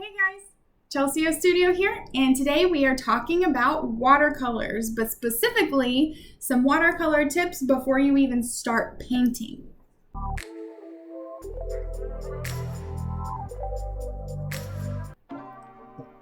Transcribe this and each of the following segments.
Hey guys, Chelsea Studio here, and today we are talking about watercolors, but specifically some watercolor tips before you even start painting.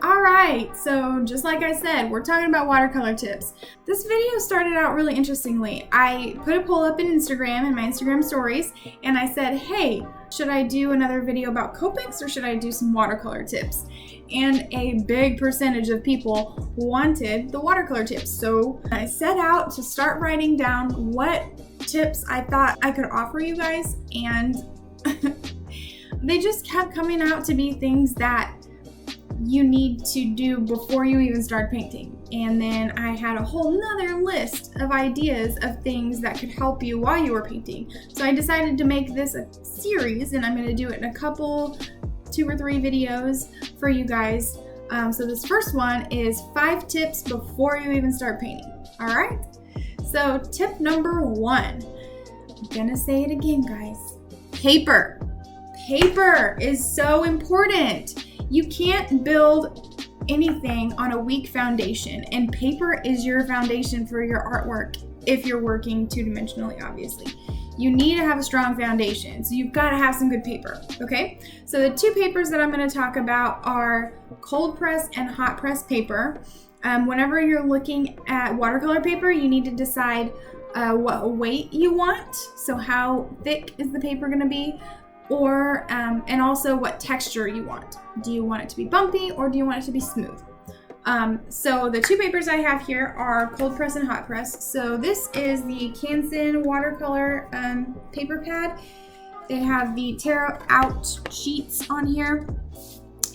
Alright, so just like I said, we're talking about watercolor tips. This video started out really interestingly. I put a poll up in Instagram, in my Instagram stories, and I said, hey, should I do another video about Copics or should I do some watercolor tips? And a big percentage of people wanted the watercolor tips. So I set out to start writing down what tips I thought I could offer you guys, and they just kept coming out to be things that you need to do before you even start painting. And then I had a whole nother list of ideas of things that could help you while you were painting. So I decided to make this a series, and I'm going to do it in a couple, 2 or 3 videos for you guys. So this first one is 5 tips before you even start painting. All right. So tip number 1, I'm going to say it again, guys. Paper. Paper is so important. You can't build anything on a weak foundation, and paper is your foundation for your artwork if you're working 2-dimensionally, obviously. You need to have a strong foundation, so you've got to have some good paper, okay? So the 2 papers that I'm going to talk about are cold press and hot press paper. Whenever you're looking at watercolor paper, you need to decide what weight you want, so how thick is the paper going to be, or and also what texture you want. Do you want it to be bumpy or do you want it to be smooth? So the 2 papers I have here are cold press and hot press. So this is the Canson watercolor paper pad. They have the tear out sheets on here.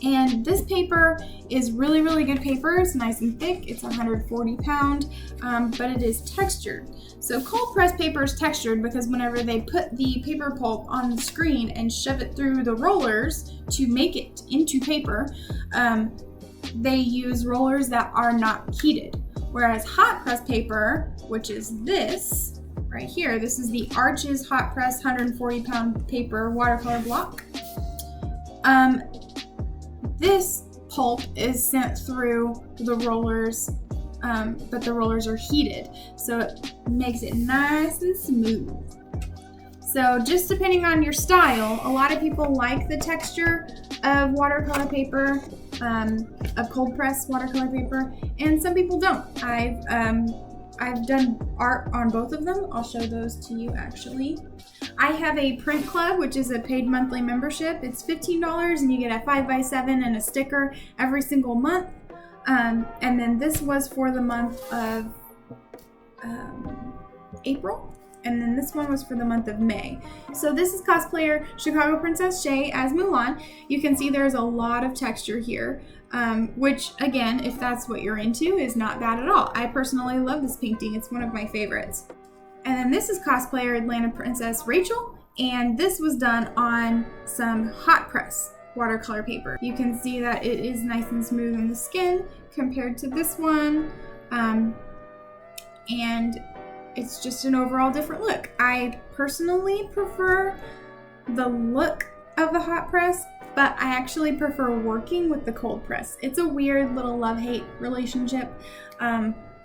And this paper is really, really good paper. It's nice and thick. It's 140 pound, but it is textured. So cold press paper is textured because whenever they put the paper pulp on the screen and shove it through the rollers to make it into paper, they use rollers that are not heated. Whereas hot press paper, which is this right here, this is the Arches hot press 140 pound paper watercolor block. This pulp is sent through the rollers, but the rollers are heated, so it makes it nice and smooth. So just depending on your style, a lot of people like the texture of watercolor paper, of cold press watercolor paper, and some people don't. I've done art on both of them. I'll show those to you actually. I have a print club, which is a paid monthly membership. It's $15 and you get a 5x7 and a sticker every single month. And then this was for the month of April. And then this one was for the month of May. So this is cosplayer Chicago Princess Shay as Mulan. You can see there's a lot of texture here, which again, if that's what you're into, is not bad at all. I personally love this painting. It's one of my favorites. And then this is cosplayer Atlanta Princess Rachel, and this was done on some hot press watercolor paper. You can see that it is nice and smooth on the skin compared to this one, and it's just an overall different look. I personally prefer the look of the hot press, but I actually prefer working with the cold press. It's a weird little love-hate relationship.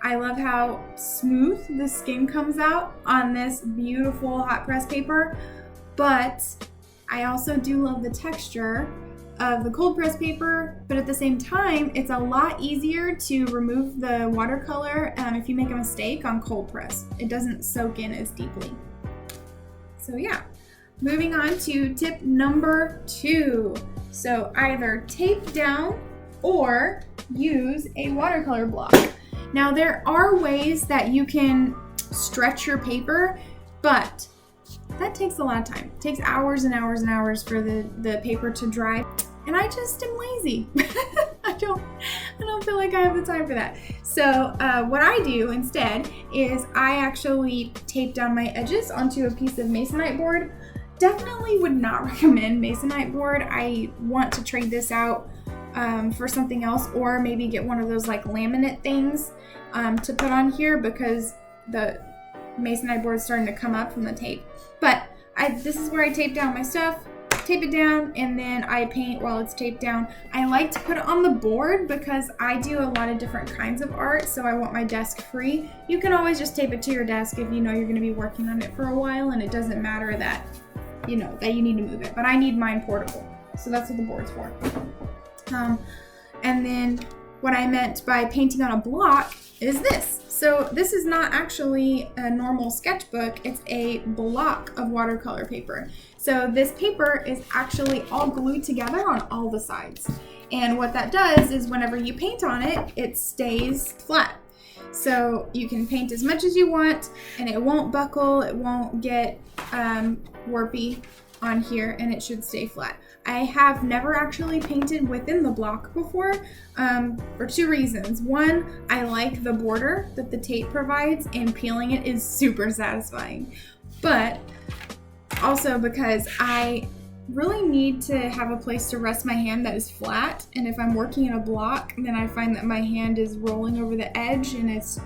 I love how smooth the skin comes out on this beautiful hot press paper, but I also do love the texture of the cold press paper, but at the same time, it's a lot easier to remove the watercolor if you make a mistake on cold press. It doesn't soak in as deeply. So yeah, moving on to tip number 2. So either tape down or use a watercolor block. Now there are ways that you can stretch your paper, but that takes a lot of time. It takes hours and hours and hours for the paper to dry, and I just am lazy. I don't feel like I have the time for that. So what I do instead is I actually tape down my edges onto a piece of masonite board. Definitely would not recommend masonite board. I want to trade this out for something else, or maybe get one of those like laminate things to put on here because the masonite board is starting to come up from the tape. But this is where I tape down my stuff. tape it down, and then I paint while it's taped down. I like to put it on the board because I do a lot of different kinds of art, so I want my desk free. You can always just tape it to your desk if you know you're going to be working on it for a while, and it doesn't matter that you know that you need to move it. But I need mine portable, so that's what the board's for. And then what I meant by painting on a block is this. So this is not actually a normal sketchbook, it's a block of watercolor paper. So this paper is actually all glued together on all the sides. And what that does is whenever you paint on it, it stays flat. So you can paint as much as you want and it won't buckle, it won't get warpy on here, and it should stay flat. I have never actually painted within the block before for two reasons. One, I like the border that the tape provides, and peeling it is super satisfying. But also because I really need to have a place to rest my hand that is flat, and if I'm working in a block, then I find that my hand is rolling over the edge and it's,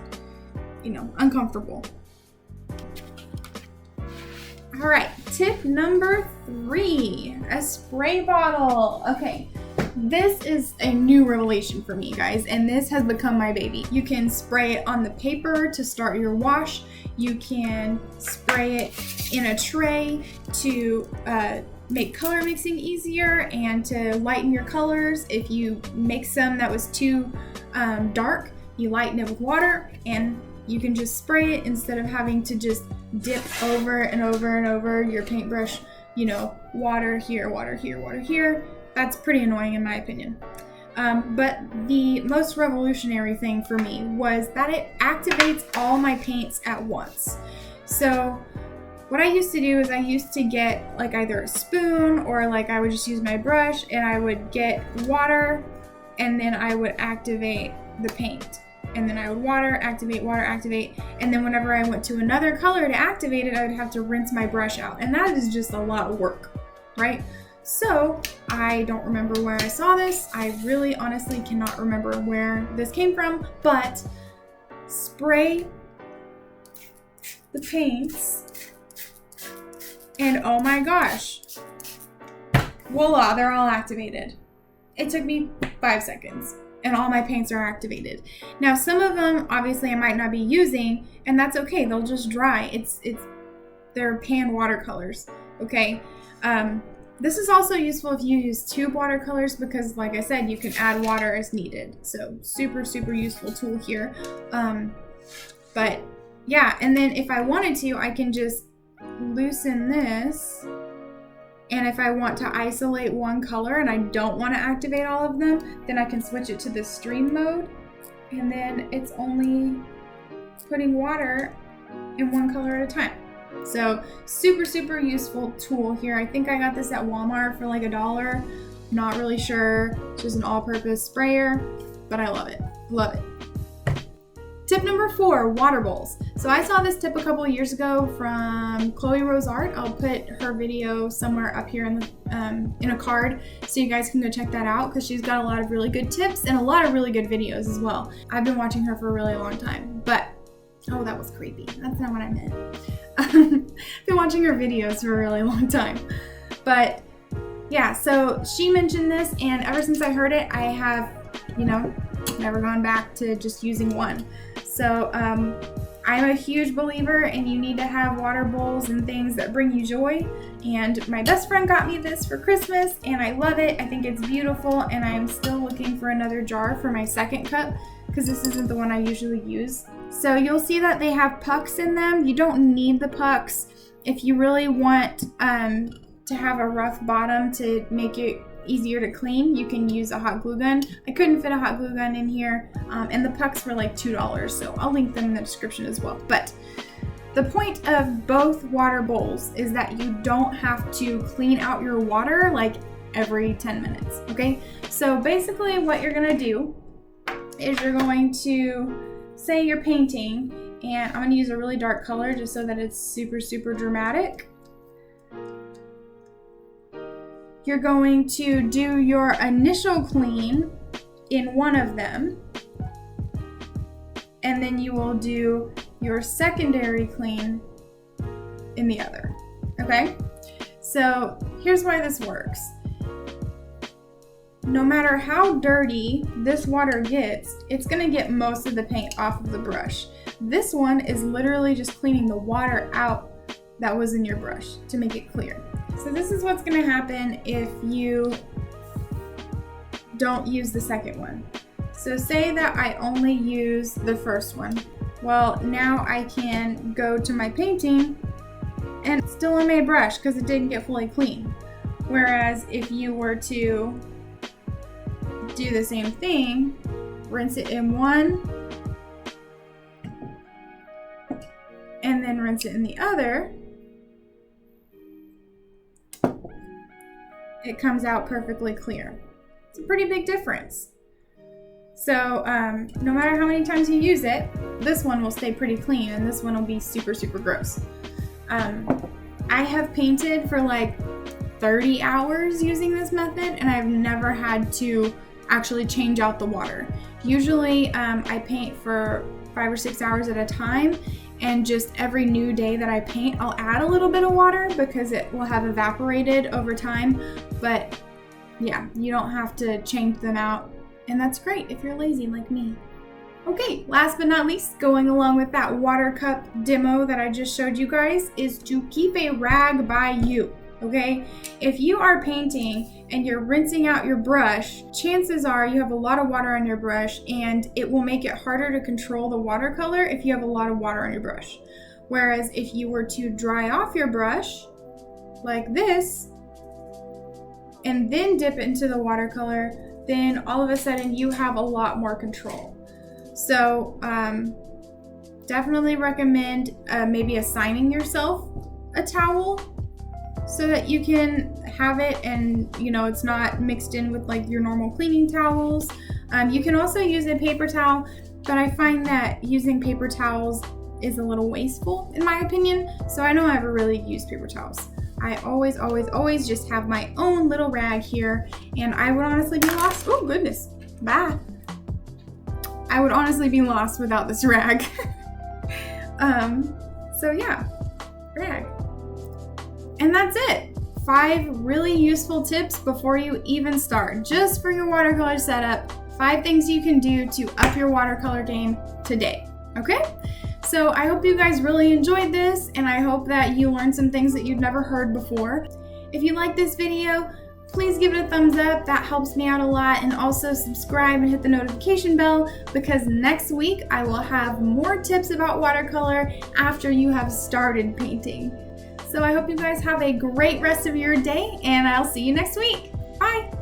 you know, uncomfortable. All right, tip number 3, a spray bottle. Okay, this is a new revelation for me, guys, and this has become my baby. You can spray it on the paper to start your wash. You can spray it in a tray to make color mixing easier and to lighten your colors. If you make some that was too dark, you lighten it with water, and you can just spray it instead of having to just dip over and over and over your paintbrush, you know, water here, water here, water here. That's pretty annoying in my opinion. But the most revolutionary thing for me was that it activates all my paints at once. So what I used to do is I used to get like either a spoon or like I would just use my brush and I would get water and then I would activate the paint. And then I would water, activate, and then whenever I went to another color to activate it, I would have to rinse my brush out, and that is just a lot of work, right? So I don't remember where I saw this. I really honestly cannot remember where this came from, but spray the paints, and oh my gosh, voila, they're all activated. It took me 5 seconds. And all my paints are activated. Now, some of them, obviously, I might not be using, and that's okay. They'll just dry. They're pan watercolors, okay? This is also useful if you use tube watercolors because, like I said, you can add water as needed. So, super, super useful tool here. But, yeah, and then if I wanted to, I can just loosen this. And if I want to isolate one color and I don't want to activate all of them, then I can switch it to the stream mode. And then it's only putting water in one color at a time. So super, super useful tool here. I think I got this at Walmart for like $1. Not really sure. It's just an all-purpose sprayer, but I love it. Love it. Tip number 4, water bowls. So I saw this tip a couple of years ago from Chloe Rose Art. I'll put her video somewhere up here in the in a card so you guys can go check that out because she's got a lot of really good tips and a lot of really good videos as well. I've been watching her for a really long time, but oh, that was creepy. That's not what I meant. I've been watching her videos for a really long time, but yeah, so she mentioned this, and ever since I heard it, I have, you know, never gone back to just using one. So I'm a huge believer in you need to have water bowls and things that bring you joy. And my best friend got me this for Christmas and I love it. I think it's beautiful, and I'm still looking for another jar for my second cup because this isn't the one I usually use. So you'll see that they have pucks in them. You don't need the pucks. If you really want to have a rough bottom to make it easier to clean, you can use a hot glue gun. I couldn't fit a hot glue gun in here, and the pucks were like $2, so I'll link them in the description as well. But the point of both water bowls is that you don't have to clean out your water like every 10 minutes, okay? So basically what you're gonna do is you're going to say you're painting, and I'm gonna use a really dark color just so that it's super, super dramatic. You're going to do your initial clean in one of them, and then you will do your secondary clean in the other, okay? So here's why this works. No matter how dirty this water gets, it's gonna get most of the paint off of the brush. This one is literally just cleaning the water out that was in your brush to make it clear. So this is what's gonna happen if you don't use the second one. So say that I only use the first one. Well, now I can go to my painting and it's still on my brush because it didn't get fully clean. Whereas if you were to do the same thing, rinse it in one, and then rinse it in the other, it comes out perfectly clear. It's a pretty big difference. So no matter how many times you use it, this one will stay pretty clean and this one will be super, super gross. I have painted for like 30 hours using this method and I've never had to actually change out the water. Usually I paint for 5 or 6 hours at a time, and just every new day that I paint, I'll add a little bit of water because it will have evaporated over time. But yeah, you don't have to change them out, and that's great if you're lazy like me. Okay, last but not least, going along with that water cup demo that I just showed you guys, is to keep a rag by you. Okay, if you are painting and you're rinsing out your brush, chances are you have a lot of water on your brush and it will make it harder to control the watercolor if you have a lot of water on your brush. Whereas if you were to dry off your brush like this and then dip it into the watercolor, then all of a sudden you have a lot more control. So definitely recommend maybe assigning yourself a towel so that you can have it and it's not mixed in with like your normal cleaning towels. You can also use a paper towel, but I find that using paper towels is a little wasteful in my opinion, so I don't ever really use paper towels. I always just have my own little rag here, and I would honestly be lost. Oh goodness, bye. I would honestly be lost without this rag. So yeah, rag. And that's it. 5 really useful tips before you even start, just for your watercolor setup. 5 things you can do to up your watercolor game today, okay? So I hope you guys really enjoyed this, and I hope that you learned some things that you'd never heard before. If you like this video, please give it a thumbs up. That helps me out a lot. And also subscribe and hit the notification bell, because next week I will have more tips about watercolor after you have started painting. So I hope you guys have a great rest of your day, and I'll see you next week. Bye!